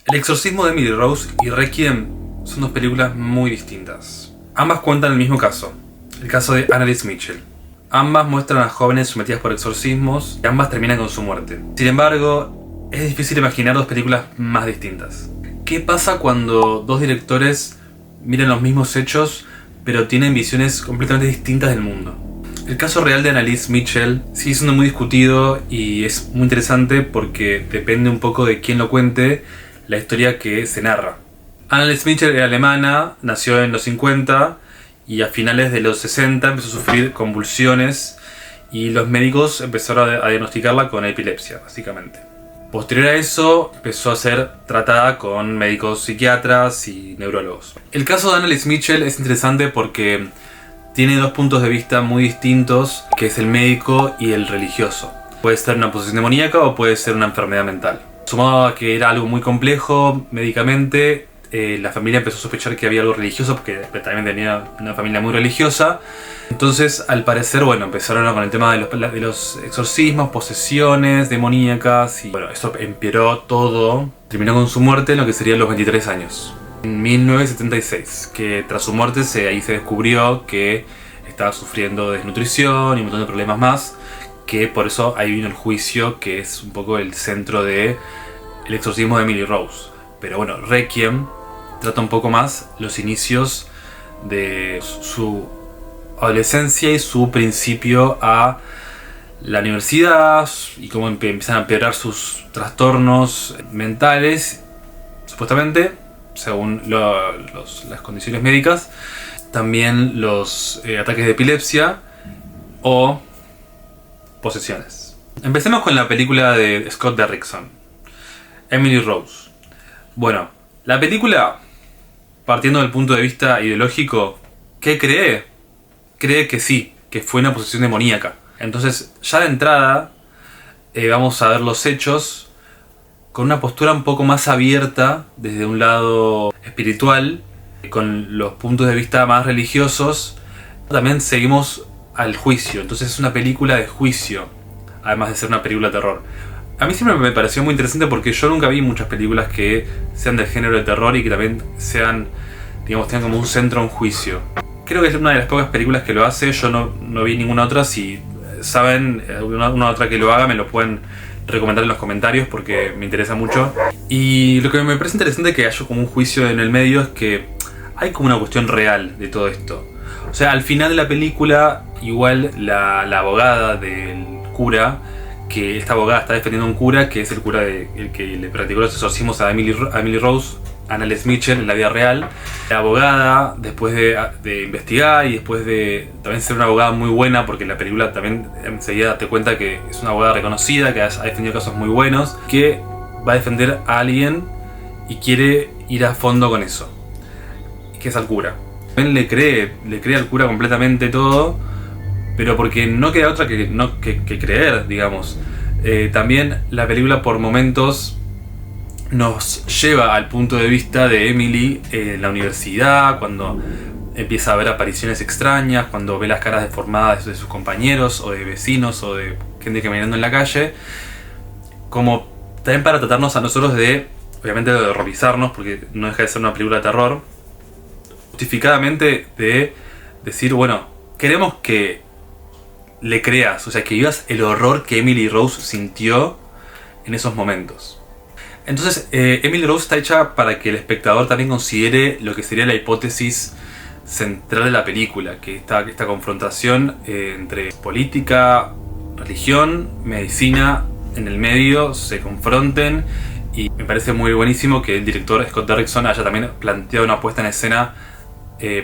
El exorcismo de Emily Rose y Requiem son dos películas muy distintas. Ambas cuentan el mismo caso, el caso de Annalise Mitchell. Ambas muestran a jóvenes sometidas por exorcismos y ambas terminan con su muerte. Sin embargo, es difícil imaginar dos películas más distintas. ¿Qué pasa cuando dos directores miran los mismos hechos pero tienen visiones completamente distintas del mundo? El caso real de Annalise Mitchell sigue siendo muy discutido y es muy interesante porque depende un poco de quién lo cuente la historia que se narra. Annalise Mitchell era alemana, nació en los 50 y a finales de los 60 empezó a sufrir convulsiones y los médicos empezaron a diagnosticarla con epilepsia, básicamente. Posterior a eso empezó a ser tratada con médicos psiquiatras y neurólogos. El caso de Annalise Mitchell es interesante porque tiene dos puntos de vista muy distintos, que es el médico y el religioso. Puede ser una posesión demoníaca o puede ser una enfermedad mental. Sumado a que era algo muy complejo médicamente, la familia empezó a sospechar que había algo religioso porque también tenía una familia muy religiosa. Entonces, al parecer, empezaron con el tema de los exorcismos, posesiones demoníacas y eso empeoró todo. Terminó con su muerte en lo que serían los 23 años. En 1976, que tras su muerte ahí se descubrió que estaba sufriendo desnutrición y un montón de problemas más, que por eso ahí vino el juicio, que es un poco el centro del exorcismo de Emily Rose. Pero Requiem trata un poco más los inicios de su adolescencia y su principio a la universidad y cómo empiezan a empeorar sus trastornos mentales, supuestamente, según las condiciones médicas. También los ataques de epilepsia o posesiones. Empecemos con la película de Scott Derrickson, Emily Rose. La película, partiendo del punto de vista ideológico, ¿qué cree? Cree que sí, que fue una posesión demoníaca. Entonces, ya de entrada, vamos a ver los hechos con una postura un poco más abierta, desde un lado espiritual, con los puntos de vista más religiosos. También seguimos al juicio, entonces es una película de juicio, además de ser una película de terror. A mí siempre me pareció muy interesante porque yo nunca vi muchas películas que sean del género de terror y que también sean, tengan como un centro, un juicio. Creo que es una de las pocas películas que lo hace, yo no vi ninguna otra. Si saben una otra que lo haga, me lo pueden recomendar en los comentarios porque me interesa mucho. Y lo que me parece interesante que haya como un juicio en el medio es que hay como una cuestión real de todo esto. O sea, al final de la película, igual la abogada del cura, que esta abogada está defendiendo a un cura, que es el cura el que le practicó los exorcismos a Emily Rose, Annalise Mitchell, en la vida real. La abogada, después de investigar y después de también ser una abogada muy buena, porque en la película también enseguida date cuenta que es una abogada reconocida, que ha defendido casos muy buenos, que va a defender a alguien y quiere ir a fondo con eso, que es al cura. También le cree al cura completamente todo, pero porque no queda otra que creer, digamos. También la película por momentos nos lleva al punto de vista de Emily en la universidad, cuando empieza a ver apariciones extrañas, cuando ve las caras deformadas de sus compañeros o de vecinos o de gente caminando en la calle, como también para tratarnos a nosotros obviamente de horrorizarnos, porque no deja de ser una película de terror, justificadamente de decir, queremos que le creas, o sea, que vivas el horror que Emily Rose sintió en esos momentos. Entonces, Emily Rose está hecha para que el espectador también considere lo que sería la hipótesis central de la película, que esta confrontación entre política, religión, medicina, en el medio se confronten. Y me parece muy buenísimo que el director Scott Derrickson haya también planteado una puesta en escena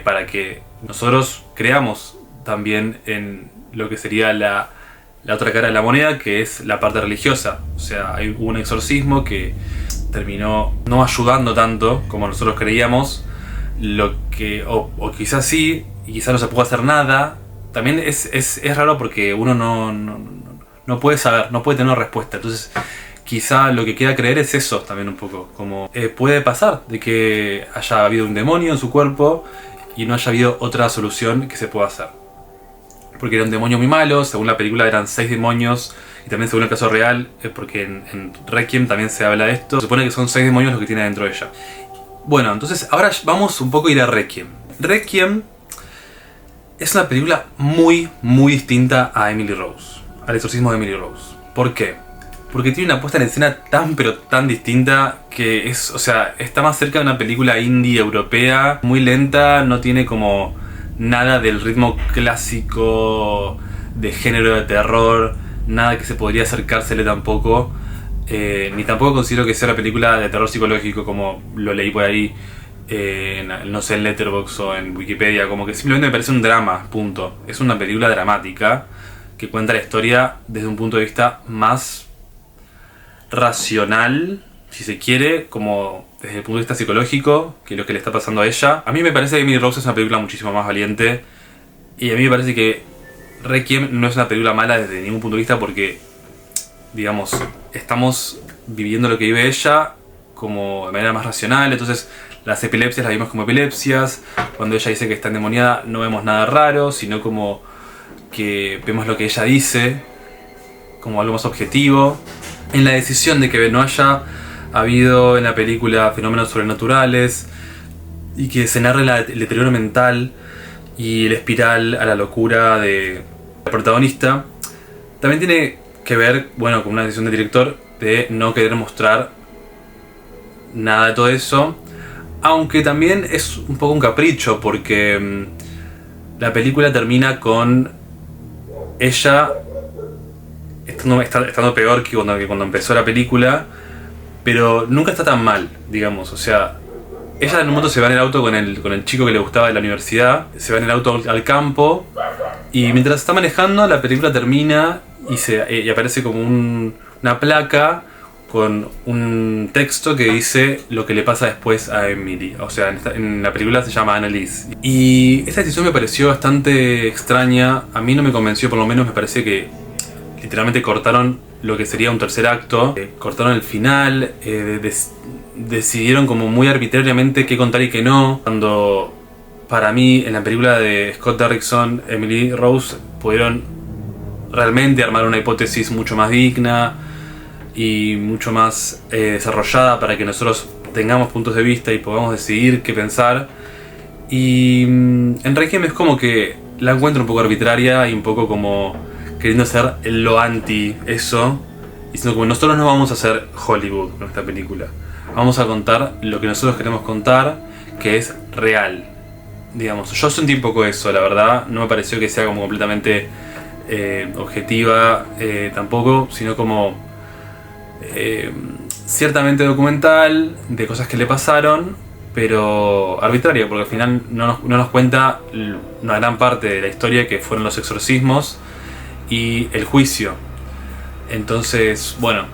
para que nosotros creamos también en lo que sería la otra cara de la moneda, que es la parte religiosa. O sea, hubo un exorcismo que terminó no ayudando tanto como nosotros creíamos, o quizás sí, y quizás no se pudo hacer nada. También es raro porque uno no puede saber, no puede tener respuesta. Entonces, quizá lo que queda creer es eso también un poco, como puede pasar de que haya habido un demonio en su cuerpo y no haya habido otra solución que se pueda hacer. Porque era un demonio muy malo, según la película eran 6 demonios y también según el caso real, porque en Requiem también se habla de esto. Se supone que son 6 demonios los que tiene dentro de ella. Bueno, entonces ahora vamos un poco a ir a Requiem. Requiem es una película muy distinta a Emily Rose, al exorcismo de Emily Rose. ¿Por qué? Porque tiene una puesta en escena tan pero tan distinta que es, o sea, está más cerca de una película indie europea, muy lenta, no tiene como nada del ritmo clásico de género de terror, nada que se podría acercársele tampoco, ni tampoco considero que sea una película de terror psicológico como lo leí por ahí, no sé, en Letterboxd o en Wikipedia, como que simplemente me parece un drama, punto. Es una película dramática que cuenta la historia desde un punto de vista más racional, si se quiere, como desde el punto de vista psicológico, que es lo que le está pasando a ella. A mí me parece que Emily Rose es una película muchísimo más valiente, y a mí me parece que Requiem no es una película mala desde ningún punto de vista, porque, digamos, estamos viviendo lo que vive ella como de manera más racional. Entonces las epilepsias las vimos como epilepsias, cuando ella dice que está endemoniada no vemos nada raro, sino como que vemos lo que ella dice como algo más objetivo. En la decisión de que no haya habido en la película fenómenos sobrenaturales y que se narre el deterioro mental y el espiral a la locura de la protagonista, también tiene que ver, bueno, con una decisión del director de no querer mostrar nada de todo eso, aunque también es un poco un capricho, porque la película termina con ella estando peor que cuando empezó la película, pero nunca está tan mal, digamos. O sea, ella en un momento se va en el auto con el chico que le gustaba de la universidad, se va en el auto al campo, y mientras está manejando la película termina y aparece como una placa con un texto que dice lo que le pasa después a Emily. O sea, en la película se llama Annalise. Y esta decisión me pareció bastante extraña. A mí no me convenció, por lo menos me parece que literalmente cortaron lo que sería un tercer acto. Cortaron el final. Decidieron como muy arbitrariamente qué contar y qué no. Cuando para mí en la película de Scott Derrickson, Emily Rose pudieron realmente armar una hipótesis mucho más digna y mucho más desarrollada para que nosotros tengamos puntos de vista y podamos decidir qué pensar. Y en Requiem es como que la encuentro un poco arbitraria y un poco como queriendo hacer lo anti eso, diciendo como nosotros no vamos a hacer Hollywood con esta película, vamos a contar lo que nosotros queremos contar, que es real, digamos. Yo sentí un poco eso, la verdad. No me pareció que sea como completamente objetiva tampoco, sino como ciertamente documental de cosas que le pasaron, pero arbitraria, porque al final no nos cuenta una gran parte de la historia, que fueron los exorcismos y el juicio. Entonces, bueno,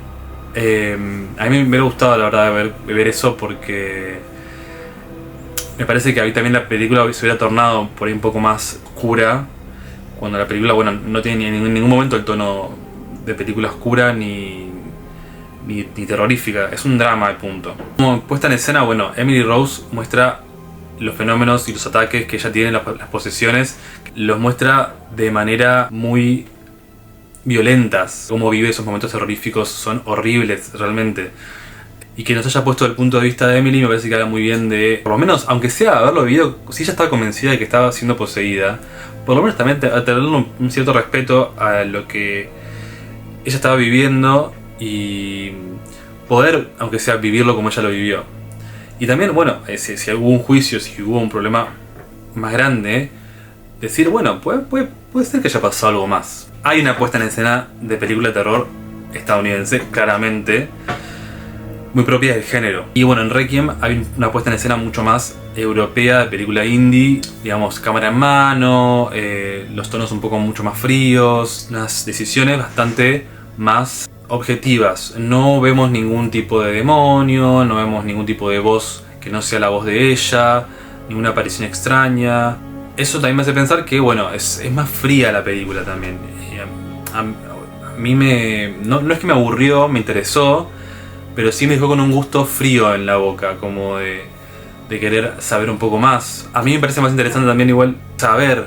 a mí me hubiera gustado la verdad ver eso, porque me parece que a mí también la película se hubiera tornado por ahí un poco más oscura, cuando la película, bueno, no tiene en ningún momento el tono de película oscura ni terrorífica, es un drama de punto. Como puesta en escena, bueno, Emily Rose muestra los fenómenos y los ataques que ella tiene, las posesiones, los muestra de manera muy violentas. Cómo vive esos momentos terroríficos son horribles realmente. Y que nos haya puesto el punto de vista de Emily me parece que habla muy bien de, por lo menos, aunque sea haberlo vivido, si ella estaba convencida de que estaba siendo poseída, por lo menos también a tener un cierto respeto a lo que ella estaba viviendo y poder, aunque sea, vivirlo como ella lo vivió. Y también, bueno, si hubo un juicio, si hubo un problema más grande, decir, bueno, puede ser que haya pasado algo más. Hay una puesta en escena de película de terror estadounidense, claramente, muy propia del género. Y bueno, en Requiem hay una puesta en escena mucho más europea, de película indie, digamos, cámara en mano, los tonos un poco mucho más fríos, unas decisiones bastante más objetivas. No vemos ningún tipo de demonio, no vemos ningún tipo de voz que no sea la voz de ella, ninguna aparición extraña. Eso también me hace pensar que, bueno, es más fría la película también. A mí no es que me aburrió, me interesó, pero sí me dejó con un gusto frío en la boca, como de querer saber un poco más. A mí me parece más interesante también igual saber,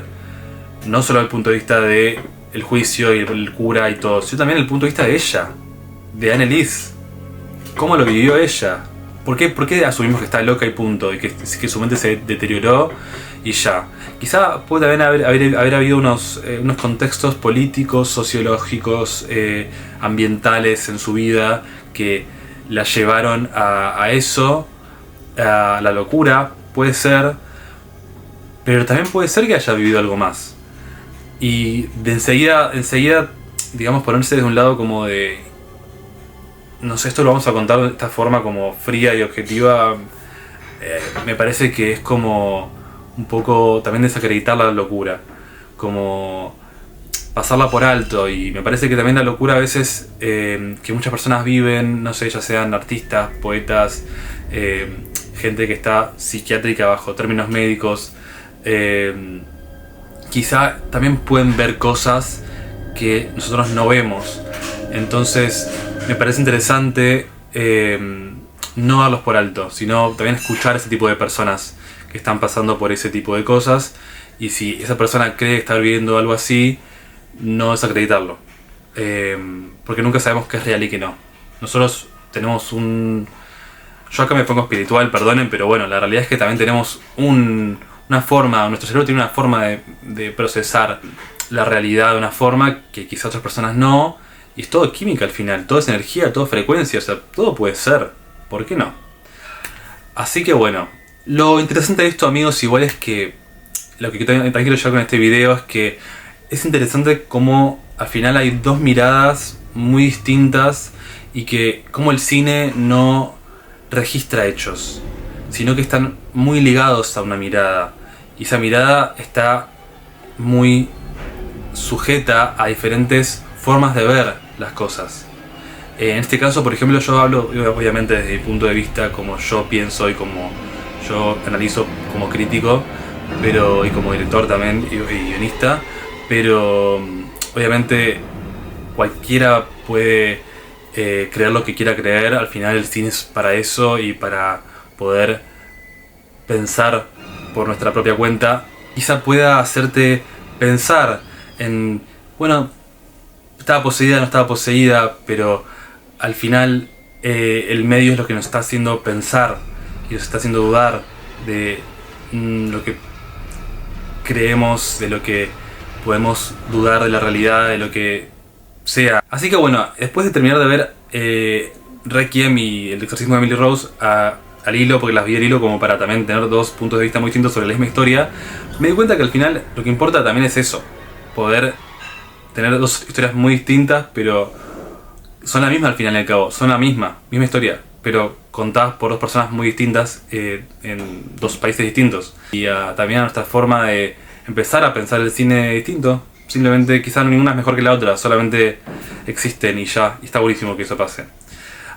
no solo desde el punto de vista de el juicio y el cura y todo, sino también el punto de vista de ella, de Anneliese. ¿Cómo lo vivió ella? ¿Por qué asumimos que está loca y punto? Y que su mente se deterioró y ya. Quizá puede también haber habido unos contextos políticos, sociológicos, ambientales en su vida que la llevaron a eso, a la locura, puede ser. Pero también puede ser que haya vivido algo más. Y de enseguida, digamos, ponerse de un lado como de... No sé, esto lo vamos a contar de esta forma como fría y objetiva. Me parece que es como un poco también desacreditar la locura. Como pasarla por alto. Y me parece que también la locura a veces que muchas personas viven, no sé, ya sean artistas, poetas, gente que está psiquiátrica bajo términos médicos, quizá también pueden ver cosas que nosotros no vemos. Entonces me parece interesante no darlos por alto, sino también escuchar a ese tipo de personas que están pasando por ese tipo de cosas, y si esa persona cree estar viviendo algo así, no desacreditarlo, porque nunca sabemos qué es real y qué no. Nosotros tenemos yo acá me pongo espiritual, perdonen, pero bueno, la realidad es que también tenemos una forma, nuestro cerebro tiene una forma de procesar la realidad de una forma que quizá otras personas no, y es todo química al final, todo es energía, todo es frecuencia, o sea, todo puede ser, ¿por qué no? Así que bueno, lo interesante de esto, amigos, igual es que lo que también quiero llevar con este video es que es interesante cómo al final hay dos miradas muy distintas y que cómo el cine no registra hechos, sino que están muy ligados a una mirada, y esa mirada está muy sujeta a diferentes formas de ver las cosas. En este caso, por ejemplo, yo hablo obviamente desde mi punto de vista, como yo pienso y como yo analizo como crítico, y como director también y guionista, pero obviamente cualquiera puede creer lo que quiera creer. Al final el cine es para eso y para poder pensar por nuestra propia cuenta. Quizá pueda hacerte pensar en, bueno, estaba poseída, no estaba poseída, pero al final el medio es lo que nos está haciendo pensar y nos está haciendo dudar de lo que creemos, de lo que podemos dudar de la realidad, de lo que sea. Así que bueno, después de terminar de ver Requiem y El exorcismo de Emily Rose al hilo, porque las vi al hilo como para también tener dos puntos de vista muy distintos sobre la misma historia, me di cuenta que al final lo que importa también es eso, poder tener dos historias muy distintas, pero son la misma al final y al cabo, son la misma historia, pero contadas por dos personas muy distintas en dos países distintos. Y también a nuestra forma de empezar a pensar el cine distinto. Simplemente quizás ninguna es mejor que la otra, solamente existen y ya, y está buenísimo que eso pase.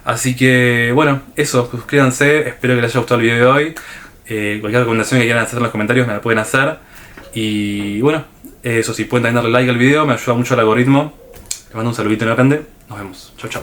Así que bueno, eso, suscríbanse, espero que les haya gustado el video de hoy. Cualquier recomendación que quieran hacer en los comentarios me la pueden hacer. Y bueno, eso sí, pueden también darle like al video, me ayuda mucho al algoritmo. Les mando un saludito en grande, nos vemos, chau chau.